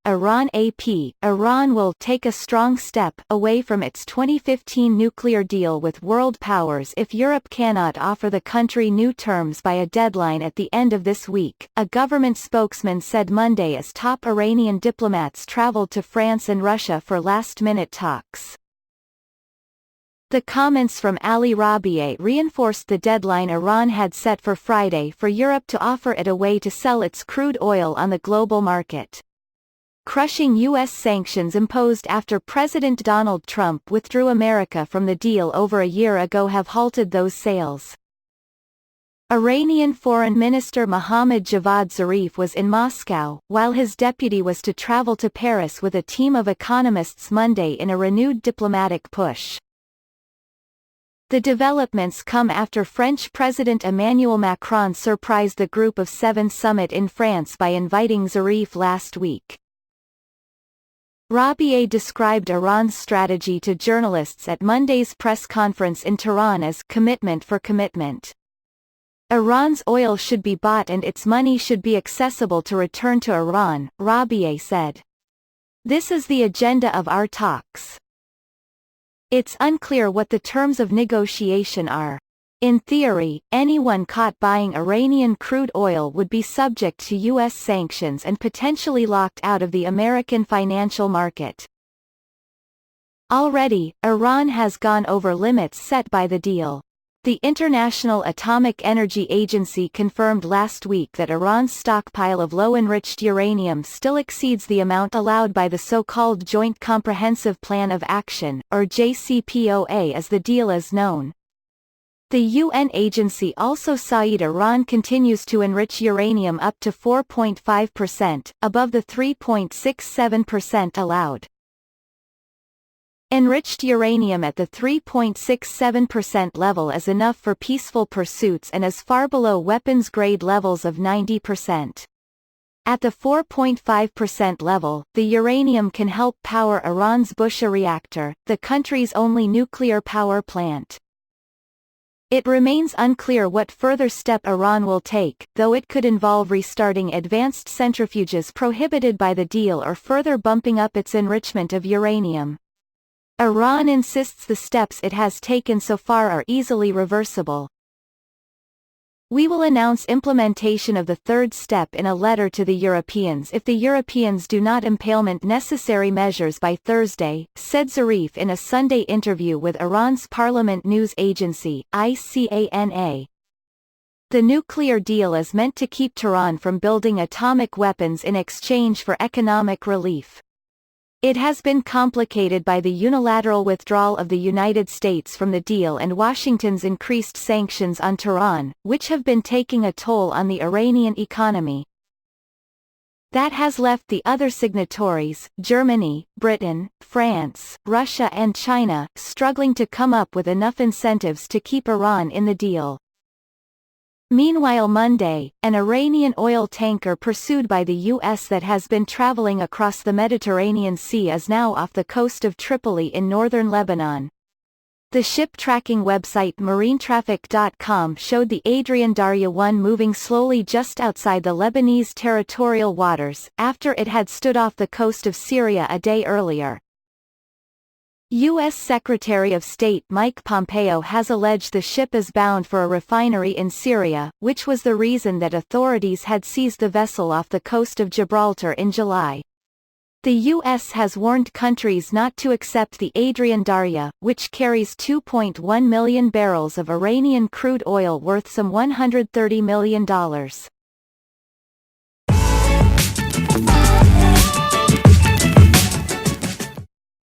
Iran AP, Iran will take a strong step away from its 2015 nuclear deal with world powers if Europe cannot offer the country new terms by a deadline at the end of this week, a government spokesman said Monday as top Iranian diplomats traveled to France and Russia for last-minute talks. The comments from Ali Rabiei reinforced the deadline Iran had set for Friday for Europe to offer it a way to sell its crude oil on the global market. Crushing U.S. sanctions imposed after President Donald Trump withdrew America from the deal over a year ago have halted those sales. Iranian Foreign Minister Mohammad Javad Zarif was in Moscow, while his deputy was to travel to Paris with a team of economists Monday in a renewed diplomatic push. The developments come after French President Emmanuel Macron surprised the Group of Seven summit in France by inviting Zarif last week. Rabiei described Iran's strategy to journalists at Monday's press conference in Tehran as commitment for commitment. Iran's oil should be bought and its money should be accessible to return to Iran, Rabiei said. This is the agenda of our talks. It's unclear what the terms of negotiation are. In theory, anyone caught buying Iranian crude oil would be subject to U.S. sanctions and potentially locked out of the American financial market. Already, Iran has gone over limits set by the deal. The International Atomic Energy Agency confirmed last week that Iran's stockpile of low-enriched uranium still exceeds the amount allowed by the so-called Joint Comprehensive Plan of Action, or JCPOA as the deal is known. The UN agency also said Iran continues to enrich uranium up to 4.5%, above the 3.67% allowed. Enriched uranium at the 3.67% level is enough for peaceful pursuits and is far below weapons-grade levels of 90%. At the 4.5% level, the uranium can help power Iran's Bushehr reactor, the country's only nuclear power plant. It remains unclear what further step Iran will take, though it could involve restarting advanced centrifuges prohibited by the deal or further bumping up its enrichment of uranium. Iran insists the steps it has taken so far are easily reversible. We will announce implementation of the third step in a letter to the Europeans if the Europeans do not implement necessary measures by Thursday, said Zarif in a Sunday interview with Iran's Parliament news agency, ICANA. The nuclear deal is meant to keep Tehran from building atomic weapons in exchange for economic relief. It has been complicated by the unilateral withdrawal of the United States from the deal and Washington's increased sanctions on Tehran, which have been taking a toll on the Iranian economy. That has left the other signatories, Germany, Britain, France, Russia and China, struggling to come up with enough incentives to keep Iran in the deal. Meanwhile Monday, an Iranian oil tanker pursued by the U.S. that has been traveling across the Mediterranean Sea is now off the coast of Tripoli in northern Lebanon. The ship tracking website marinetraffic.com showed the Adrian Darya 1 moving slowly just outside the Lebanese territorial waters, after it had stood off the coast of Syria a day earlier. U.S. Secretary of State Mike Pompeo has alleged the ship is bound for a refinery in Syria, which was the reason that authorities had seized the vessel off the coast of Gibraltar in July. The U.S. has warned countries not to accept the Adrian Darya, which carries 2.1 million barrels of Iranian crude oil worth some $130 million.